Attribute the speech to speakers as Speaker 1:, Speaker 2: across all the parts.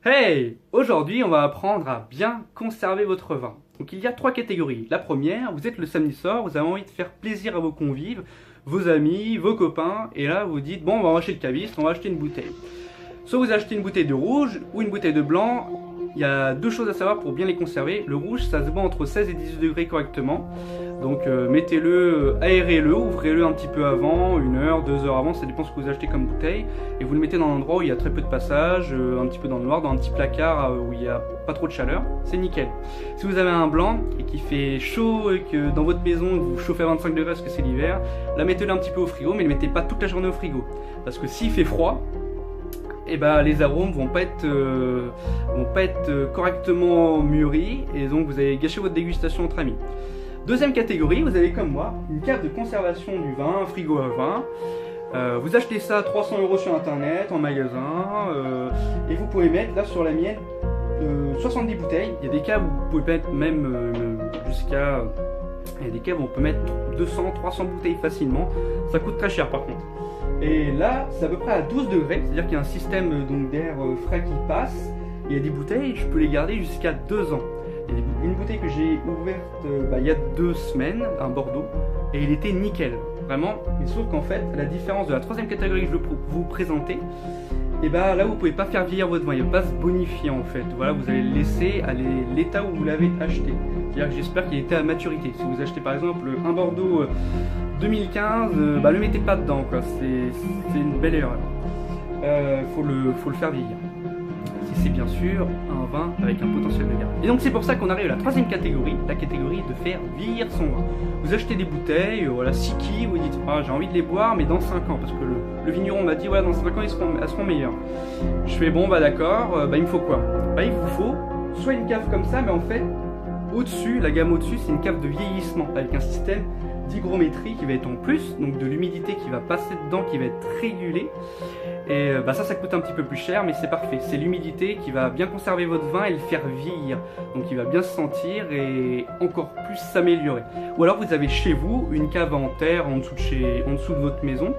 Speaker 1: Hey! Aujourd'hui, on va apprendre à bien conserver votre vin. Donc il y a trois catégories. La première, vous êtes le samedi soir, vous avez envie de faire plaisir à vos convives, vos amis, vos copains, et là vous dites, bon, on va acheter le caviste, on va acheter une bouteille. Soit vous achetez une bouteille de rouge ou une bouteille de blanc. Il y a deux choses à savoir pour bien les conserver. Le rouge, ça se boit entre 16 et 18 degrés correctement. Donc mettez-le, aérez-le, ouvrez-le un petit peu avant, 1 heure, 2 heures avant, ça dépend de ce que vous achetez comme bouteille. Et vous le mettez dans un endroit où il y a très peu de passage, un petit peu dans le noir, dans un petit placard où il n'y a pas trop de chaleur. C'est nickel. Si vous avez un blanc et qu'il fait chaud et que dans votre maison vous chauffez à 25 degrés parce que c'est l'hiver, là mettez-le un petit peu au frigo, mais ne le mettez pas toute la journée au frigo. Parce que s'il fait froid, et bah, les arômes vont pas être correctement mûris et donc vous allez gâcher votre dégustation entre amis. Deuxième catégorie, vous avez comme moi une cave de conservation du vin, un frigo à vin. Vous achetez ça à 300 € sur internet, en magasin, et vous pouvez mettre là sur la mienne 70 bouteilles. Il y a des caves où vous pouvez mettre même jusqu'à... Il y a des caves où on peut mettre 200, 300 bouteilles facilement. Ça coûte très cher par contre. Et là, c'est à peu près à 12 degrés, c'est-à-dire qu'il y a un système d'air frais qui passe. Il y a des bouteilles, je peux les garder jusqu'à 2 ans. Il y a une bouteille que j'ai ouverte il y a 2 semaines, un Bordeaux, et il était nickel, vraiment. Mais sauf qu'en fait, la différence de la troisième catégorie que je veux vous présenter, et bah là vous pouvez pas faire vieillir votre vin, il va pas se bonifier en fait. Voilà, vous allez le laisser à l'état où vous l'avez acheté. C'est-à-dire que j'espère qu'il était à maturité. Si vous achetez par exemple un Bordeaux 2015, le mettez pas dedans quoi, c'est une belle erreur. Faut le faire vieillir. Si c'est bien sûr un vin avec un potentiel de garde. Et donc c'est pour ça qu'on arrive à la troisième catégorie, la catégorie de faire vieillir son vin. Vous achetez des bouteilles, voilà, Siki, vous dites j'ai envie de les boire mais dans 5 ans, parce que le vigneron m'a dit dans 5 ans elles seront meilleures. Je fais bon d'accord, il me faut quoi? Il vous faut soit une cave comme ça, mais en fait au-dessus, la gamme au-dessus c'est une cave de vieillissement avec un système d'hygrométrie qui va être en plus, donc de l'humidité qui va passer dedans, qui va être régulée. Et ça coûte un petit peu plus cher, mais c'est parfait. C'est l'humidité qui va bien conserver votre vin et le faire vieillir. Donc il va bien se sentir et encore plus s'améliorer. Ou alors vous avez chez vous une cave en terre en dessous de votre maison.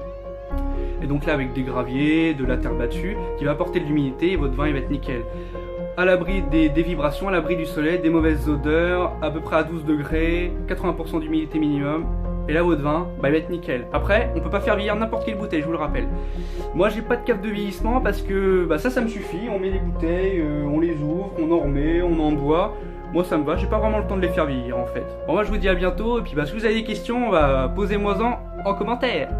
Speaker 1: Et donc là avec des graviers, de la terre battue, qui va apporter de l'humidité et votre vin il va être nickel. À l'abri des vibrations, à l'abri du soleil, des mauvaises odeurs, à peu près à 12 degrés, 80% d'humidité minimum. Et là votre vin, il va être nickel. Après, on peut pas faire vieillir n'importe quelle bouteille, je vous le rappelle. Moi j'ai pas de cave de vieillissement parce que ça me suffit. On met les bouteilles, on les ouvre, on en remet, on en boit. Moi ça me va, j'ai pas vraiment le temps de les faire vieillir en fait. Bon moi je vous dis à bientôt et puis si vous avez des questions, posez-moi-en en commentaire.